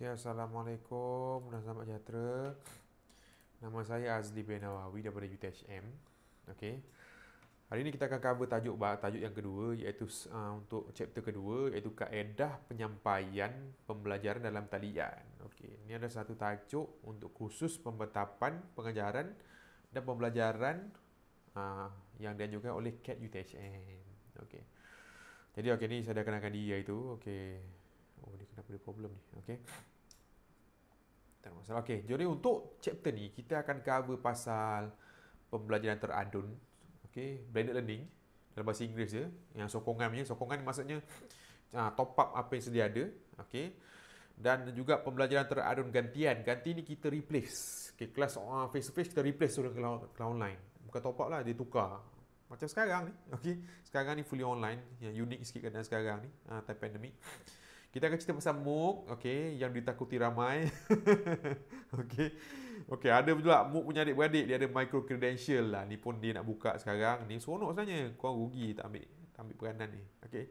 Oke, Assalamualaikum dan selamat sejahtera. Nama saya Azli bin Nawawi daripada UTHM. Okey. Hari ini kita akan cover tajuk yang kedua, iaitu untuk chapter kedua, iaitu kaedah penyampaian pembelajaran dalam talian. Okey, ini ada satu tajuk untuk khusus pembentapan pengajaran dan pembelajaran yang dianjurkan oleh CAT UTHM. Okey. Jadi ni saya dah kenalkan dia itu. Okey. Oh, ni kenapa ada problem ni? Okey. Tak ada masalah. Okey, jadi untuk chapter ni kita akan cover pasal pembelajaran teradun. Okey, blended learning dalam bahasa Inggeris je. Yang sokongan maksudnya top up apa yang sedia ada. Okey. Dan juga pembelajaran teradun gantian. Ganti ni kita replace. Okey, kelas face to face kita replace dengan kelas online. Bukan top up lah, dia tukar. Macam sekarang ni. Okey, sekarang ni fully online. Yang unik sikit keadaan sekarang ni, time pandemic. Kita akan cerita pasal MOOC, okey, yang ditakuti ramai. Okey. Okey, ada pula MOOC punya adik-beradik, dia ada micro credential lah. Ni pun dia nak buka sekarang. Ni seronok sebenarnya. Korang rugi tak ambil peranan ni. Okey.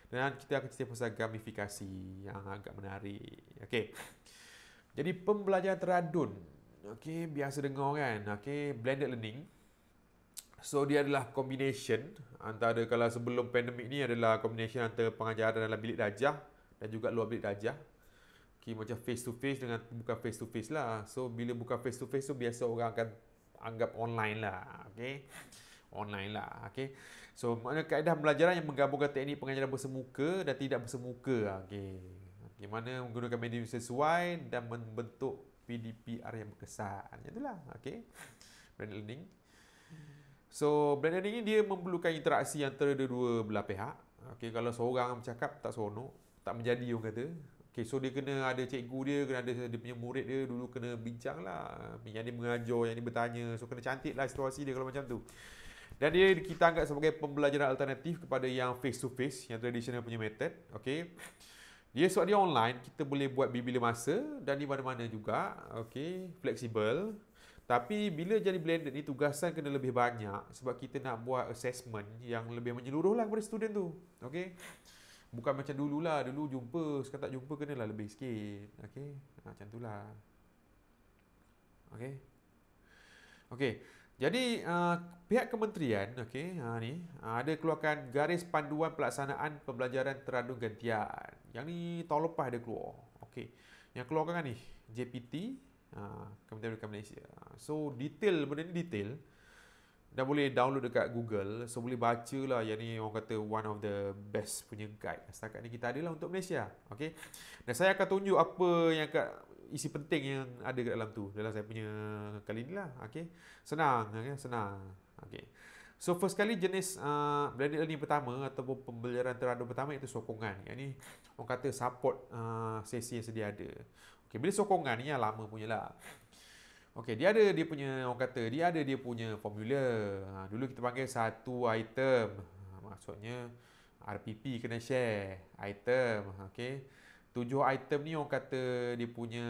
Dan kita akan cerita pasal gamifikasi yang agak menarik. Okey. Jadi pembelajaran teradun. Okey, biasa dengar kan. Okey, blended learning. So dia adalah combination antara, kalau sebelum pandemik ni adalah combination antara pengajaran dalam bilik darjah dan juga luar bilik darjah. Okay, macam face to face dengan bukan face to face lah. So bila bukan face to face tu biasa orang akan anggap online lah. Okay, online lah. Okay, so maknanya kaedah pembelajaran yang menggabungkan teknik pengajaran bersemuka dan tidak bersemuka. Okay, mana menggunakan medium sesuai dan membentuk PDPR yang berkesan. Itulah. Okay, blended learning. So blended learning ni dia memerlukan interaksi antara dua belah pihak. Okay, kalau seorang bercakap tak seronok, tak menjadi orang kata. Okay, so dia kena ada cikgu dia, kena ada dia punya murid dia, dulu kena bincang lah. Yang dia mengajar, yang dia bertanya. So kena cantik lah situasi dia kalau macam tu. Dan dia kita anggap sebagai pembelajaran alternatif kepada yang face to face, yang traditional punya method. Okay. Dia sebab dia online, kita boleh buat bila masa dan di mana-mana juga. Okay, fleksibel. Tapi bila jadi blended ni, tugasan kena lebih banyak sebab kita nak buat assessment yang lebih menyeluruh lah kepada student tu. Okay. Bukan macam dululah, dulu jumpa, sekarang tak jumpa kenalah lebih sikit. Okey. Macam itulah. Okey. Okey. Jadi pihak kementerian ni ada keluarkan garis panduan pelaksanaan pembelajaran teradun gantian. Yang ni tahun lepas ada keluar. Okey. Yang keluarkan kan ni JPT, Kementerian Pendidikan Malaysia. So detail benda ni detail. Dah boleh download dekat Google. So boleh baca lah. Yang ni orang kata one of the best punya guide setakat ni kita ada lah untuk Malaysia. Okay. Dan saya akan tunjuk apa yang isi penting yang ada kat dalam tu, dalam saya punya kali ni lah. Okay. Senang. Okay. Senang. Okay. So first kali jenis blended learning pertama ataupun pembelajaran teradun pertama iaitu sokongan. Yang ni orang kata support sesi yang sedia ada. Okay. Bila sokongan ni yang lama punya lah. Okey, dia ada dia punya formula. Dulu kita panggil satu item. Maksudnya RPP kena share item. Okey. 7 item ni orang kata dia punya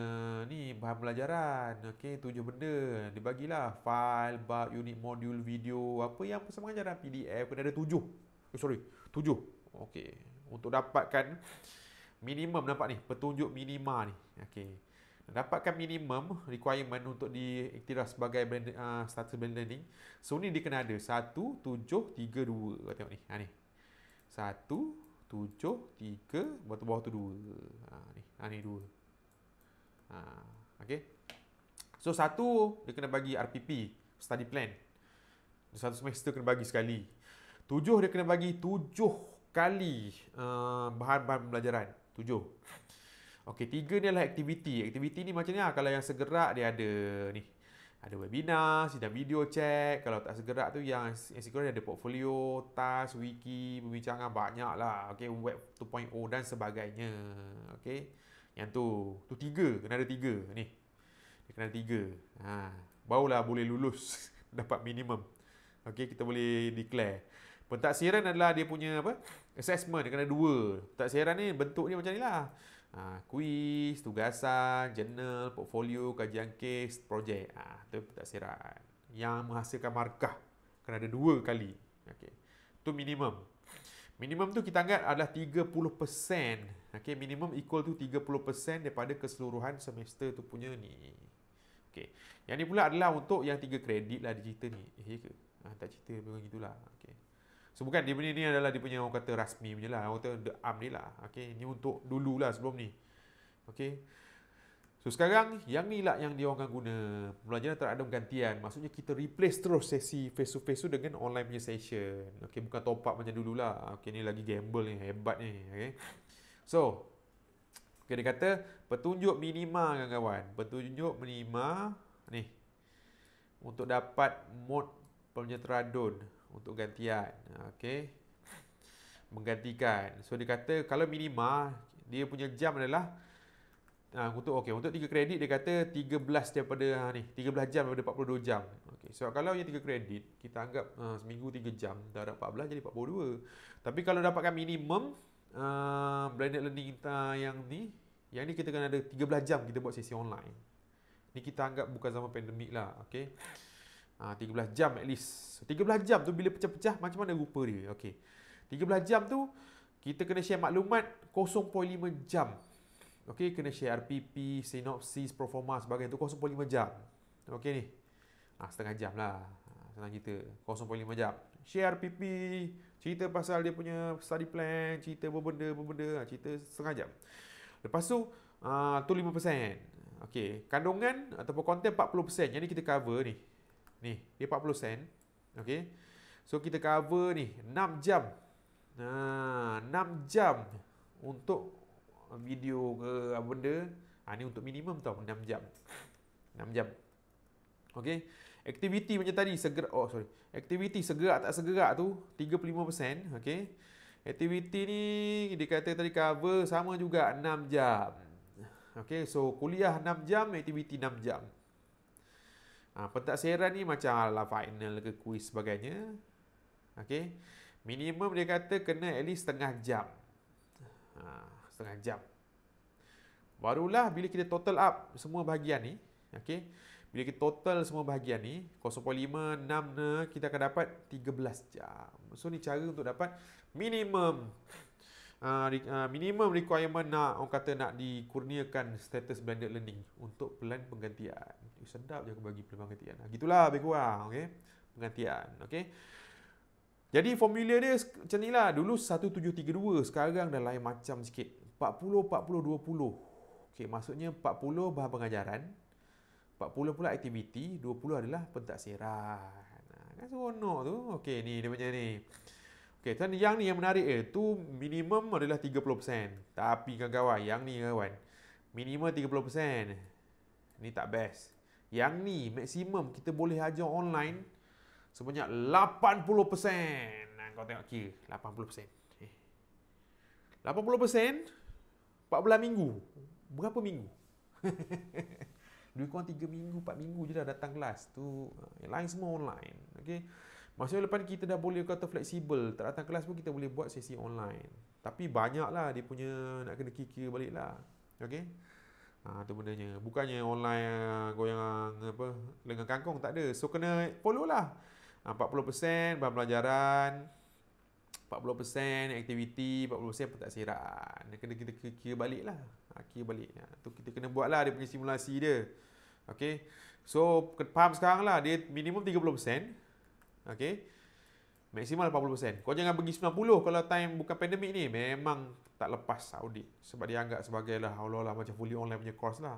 ni bahan pelajaran. Okey, 7 benda. Dibagilah file, bab, unit, modul, video, apa yang pasal pengajaran PDF kena ada 7. 7. Okey. Untuk dapatkan minimum, nampak ni, petunjuk minima ni. Okey. Dapatkan minimum requirement untuk diiktiraf sebagai starter blended learning. So ni dia kena ada 1, 7, 3, 2. Tengok ni. Ni. 1, 7, 3, bawah tu 2. Ni 2. Okay. So 1 dia kena bagi RPP, study plan. Satu semester kena bagi sekali. 7 dia kena bagi 7 kali bahan-bahan pembelajaran. 7. Okey, 3 ni adalah aktiviti. Aktiviti ni macam ni lah. Kalau yang segerak dia ada ni. Ada webinar, sidang video chat. Kalau tak segerak tu yang sekurang dia ada portfolio, task, wiki, perbincangan banyak lah. Okey, web 2.0 dan sebagainya. Okey. Yang tu 3, kena ada 3 ni. Dia kena ada 3. Barulah boleh lulus dapat minimum. Okey, kita boleh declare. Pentaksiran adalah dia punya apa? Assessment, dia kena 2. Pentaksiran ni bentuk ni macam ni lah. Kuis, tugasan, jurnal, portfolio, kajian kes, projek. Itu pentaksiran. Yang menghasilkan markah kena ada 2 kali. Okey. Itu minimum. Minimum tu kita anggap adalah 30%. Okey, minimum equal to 30% daripada keseluruhan semester tu punya ni. Okey. Yang ni pula adalah untuk yang 3 kredit lah dia cerita ni. Ya ke? Tak cerita memang gitulah. Okey. So bukan dia punya ni adalah dia punya orang kata rasmi punya lah. Orang kata the arm ni lah. Okey, ni untuk dululah sebelum ni. Okey. So sekarang yang ni lah yang dia orang akan guna. Pembelajaran tak ada gantian. Maksudnya kita replace terus sesi face to face tu dengan online punya session. Okey, bukan top up macam dululah. Okey, ni lagi gamble ni, hebat ni. Okey. So, okay, dia kata petunjuk minima kawan-kawan. Petunjuk minima ni untuk dapat mod penyeteradun untuk gantian. Okey. Menggantikan. So dia kata kalau minima dia punya jam adalah untuk 3 kredit dia kata 13 daripada 13 jam daripada 42 jam. Okey. So kalau yang 3 kredit kita anggap seminggu 3 jam, dah dapat 14 jadi 42. Tapi kalau dapatkan minimum blended learning kita yang ni kita kena ada 13 jam kita buat sesi online. Ni kita anggap bukan zaman pandemik lah. Okey. 13 jam at least. 13 jam tu bila pecah-pecah macam mana rupa dia. Okey. 13 jam tu kita kena share maklumat 0.5 jam. Okey, kena share RPP, sinopsis, proforma sebagainya tu 0.5 jam. Okey ni. Setengah jam lah. Senang cerita. 0.5 jam. Share RPP, cerita pasal dia punya study plan, cerita berbenda, cerita setengah jam. Lepas tu, tu 5%. Okey, kandungan ataupun konten 40%. Yang ni kita cover ni. Ni, dia 40%. Okey. So, kita cover ni 6 jam. 6 jam untuk video ke apa benda. Ni untuk minimum tau, 6 jam. 6 jam. Okey. Aktiviti macam tadi, aktiviti segerak tak segerak tu 35%. Okey. Aktiviti ni dia kata tadi cover sama juga 6 jam. Okey, so kuliah 6 jam, aktiviti 6 jam. Pentaksiran ni macam lah final ke kuis sebagainya. Okey. Minimum dia kata kena at least setengah jam. Setengah jam. Barulah bila kita total up semua bahagian ni, okey. Bila kita total semua bahagian ni, 0.5, 6 kita akan dapat 13 jam. So ni cara untuk dapat minimum minimum requirement orang kata nak dikurniakan status blended learning untuk plan penggantian. Sedap je aku bagi plan penggantian. Gitulah lebih kurang, okey. Penggantian, okey. Jadi formula dia macam ni lah. Dulu 1732, sekarang dah lain macam sikit. 40, 40, 20. Okey, maksudnya 40 bahan pengajaran, 40 pula aktiviti, 20 adalah pentaksiran. Kan seronok tu. Okey, ni dia punya ni. Okey, dan yang ni yang menarik tu minimum adalah 30%. Tapi kawan-kawan, yang ni kawan, minimum 30%. Ni tak best. Yang ni maksimum kita boleh ajar online sebanyak 80%. Kau tengok kira 80%. 80% 14 minggu. Berapa minggu? Lebih kurang 3 minggu, 4 minggu je dah datang kelas tu. Yang lain semua online. Okey. Maksudnya lepas kita dah boleh kata fleksibel, tak datang kelas pun kita boleh buat sesi online. Tapi banyaklah dia punya nak kena kira balik lah. Okey. Tu bendanya. Bukannya online goyang apa lengan kangkung, tak ada. So kena follow lah. 40% bahan pelajaran, 40% aktiviti, 40% pentaksiran. Kena kita kira balik lah. Kira balik. Tu kita kena buat lah dia punya simulasi dia. Okay. So, faham sekarang lah. Dia minimum 30%. Okay. Maksimal 80%. Kau jangan pergi 90 kalau time bukan pandemik ni. Memang tak lepas audit. Sebab dia anggap sebagai lah Allah macam fully online punya course lah.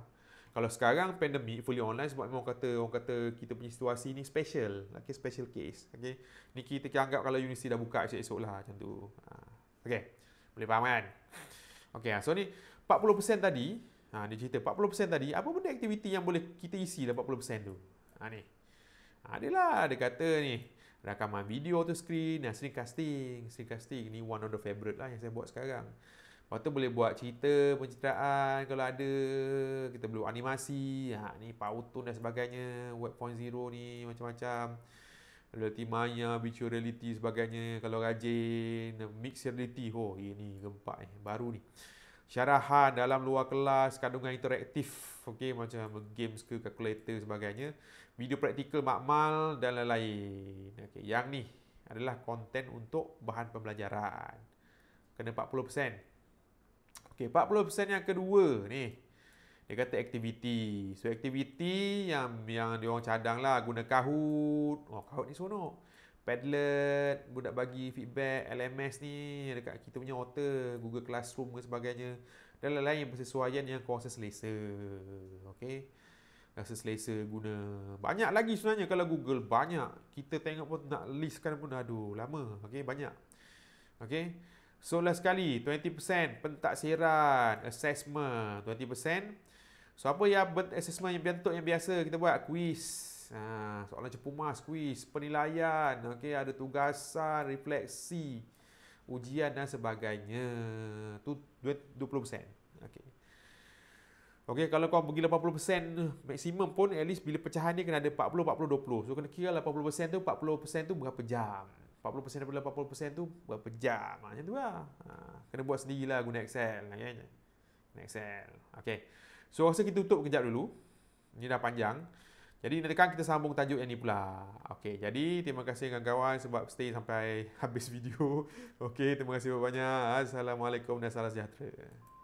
Kalau sekarang pandemik fully online sebab memang orang kata kita punya situasi ni special. Okay, special case. Okay. Ni kita anggap kalau universiti dah buka esok-esok lah macam tu. Okay. Boleh faham kan? Okay, so ni 40% tadi. Dia cerita 40% tadi. Apa benda aktiviti yang boleh kita isi dah 40% tu? Ni. Adalah dia kata ni. Rakaman video tu screen. Screencasting. Screencasting ni one of the favorite lah yang saya buat sekarang. Lepas tu boleh buat cerita, pencitraan kalau ada. Kita boleh buat animasi. Ni Powtoon dan sebagainya. Web 0.0 ni macam-macam. Reality maya, virtual reality sebagainya. Kalau rajin. Mixed reality. Ini gempak ni. Baru ni. Syarahan dalam luar kelas. Kandungan interaktif. Okay, macam games ke calculator sebagainya. Video praktikal makmal dan lain-lain. Okay, yang ni adalah konten untuk bahan pembelajaran. Kena 40%. Okey, 40% yang kedua ni. Dia kata aktiviti. So aktiviti yang dia orang cadang lah, guna Kahoot. Oh, Kahoot ni seronok. Padlet, budak bagi feedback, LMS ni dekat kita punya Otter, Google Classroom dan sebagainya. Dan lain-lain yang bersesuaian yang kau rasa selesa. Okey. Rasa selesa guna. Banyak lagi sebenarnya kalau Google, banyak. Kita tengok pun nak listkan pun aduh lama. Okey, banyak. Okey. So last sekali 20% pentaksiran, assessment 20%. So apa yang assessment yang bentuk yang biasa kita buat? Kuis. Soalan cepu mas, kuis, penilaian, okey, ada tugasan, refleksi, ujian dan sebagainya. Tu 20%. Okey. Okey, kalau kau pergi 80% maksimum pun at least bila pecahan dia kena ada 40 40 20. So kena kira lah 80% tu 40% tu berapa jam. 40% daripada 80% tu berapa jam. Macam tu lah. Kena buat sendirilah guna Excel. Guna Excel. Okey. So rasa kita tutup kejap dulu. Ini dah panjang. Jadi nanti kan kita sambung tajuk yang ni pula. Okey, jadi terima kasih kawan-kawan sebab stay sampai habis video. Okey, terima kasih banyak. Assalamualaikum dan salam sejahtera.